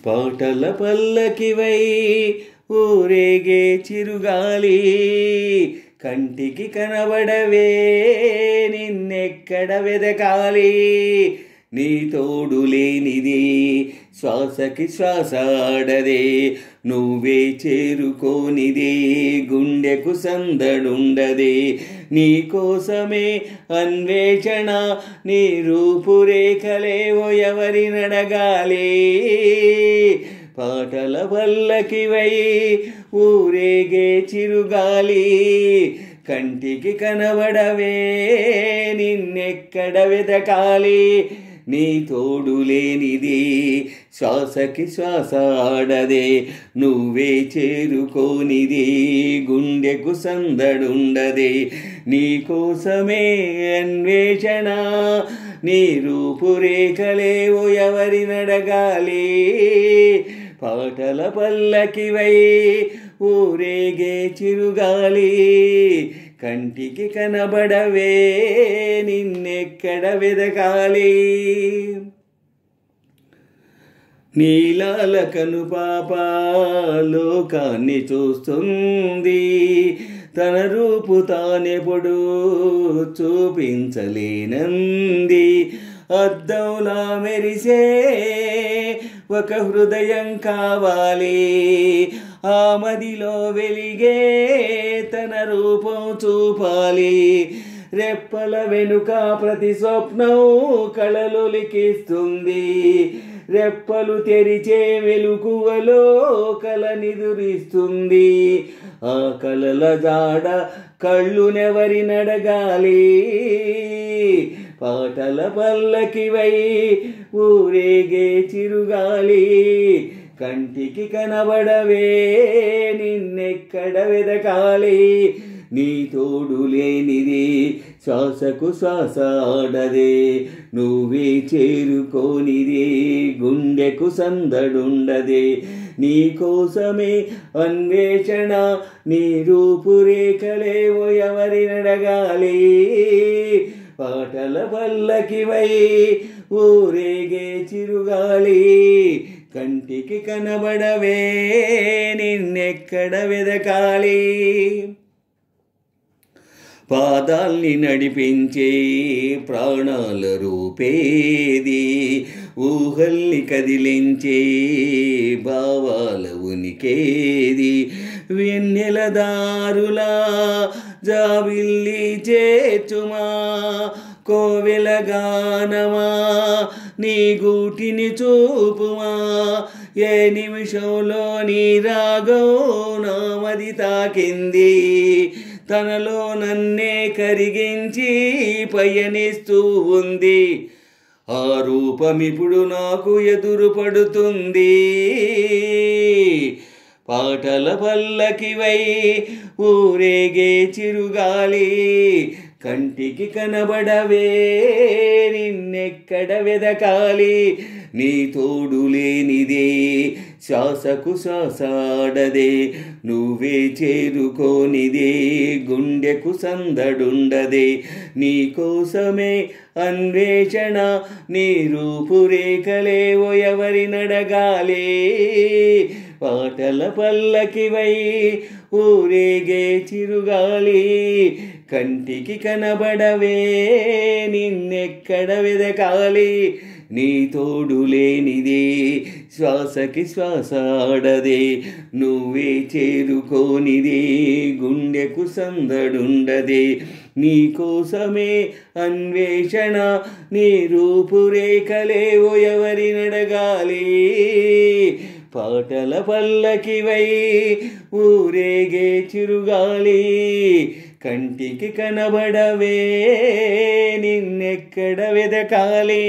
పాటల పల్లకివై ఊరేగే చిరుగాలి కంటికి కనబడవే నిన్నెక్కడ వెదకాలి నీ తోడు లేనిది శ్వాసకి శ్వాస ఆడదే నువ్వే చేరుకోనిది గుండెకు సందడుండదే నీ కోసమే అన్వేషణ నీ రూపురేఖలేవో ఎవరినడగాలి పాటల పల్లకివై ఊరేగే చిరుగాలి కంటికి కనబడవే నిన్నెక్కడ వెదకాలి నీ తోడు లేనిది శ్వాసకి శ్వాస ఆడదే నువ్వే చేరుకోనిది గుండెకు సందడుండదే నీ కోసమే అన్వేషణ నీ రూపురేఖలేవో ఎవరినడగాలి పాటల పల్లకివై ఊరేగే చిరుగాలి కంటికి కనబడవే నిన్నెక్కడ వెదకాలి నీలాల కనుపాప లోకాన్ని చూస్తుంది తన రూపు తానెప్పుడు చూపించలేనంది అద్దంలా మెరిసే ఒక హృదయం కావాలి ఆ మదిలో వెలిగే తన రూపం చూపాలి రెప్పల వెనుక ప్రతి స్వప్నం కళలొలికిస్తుంది రెప్పలు తెరిచే వెలుగువలో కల నిదురిస్తుంది ఆ కలల జాడ కళ్ళునెవరినడగాలి పాటల పల్లకివై ఊరేగే చిరుగాలి కంటికి కనబడవే నిన్నెక్కడ వెదకాలి నీ తోడు లేనిది శ్వాసకు శ్వాస ఆడదే నువ్వే చేరుకోనిది గుండెకు సందడుండదే నీ కోసమే అన్వేషణ నీ రూపురేఖలేవో ఎవరినడగాలి పాటల పల్లకివై ఊరేగే చిరుగాలి కంటికి కనబడవే నిన్నెక్కడ వెదకాలి పాదాల్ని నడిపించే ప్రాణాల రూపేది ఊహల్ని కదిలించే భావాల ఉనికేది వెన్నెల దారులా జాబిల్లి చేర్చుమా కోవెల గానమా నీ గూటిని చూపుమా ఏ నిమిషంలో నీ రాగం నామది తాకింది తనలో నన్నే కరిగించి పయనిస్తూ ఉంది ఆ రూపమిప్పుడు నాకు ఎదురు పడుతుంది పాటల పల్లకివై ఊరేగే చిరుగాలి కంటికి కనబడవే నిన్నెక్కడ వెదకాలి నీ తోడు లేనిదే శ్వాసకు శ్వాస ఆడదే నువ్వే చేరుకోనిదే గుండెకు సందడుండదే నీ కోసమే అన్వేషణ నీ రూపురేఖలేవో ఎవరినడగాలి పాటల పల్లకివై ఊరేగే చిరుగాలి కంటికి కనబడవే నిన్నెక్కడ వెదకాలి నీ తోడు లేనిదే శ్వాసకి శ్వాస ఆడదే నువ్వే చేరుకోనిదే గుండెకు సందడుండదే నీ కోసమే అన్వేషణ నీ రూపురేఖలేవో ఎవరినడగాలి పాటల పల్లకివై ఊరేగే చిరుగాలి కంటికి కనబడవే నిన్నెక్కడ వెదకాలి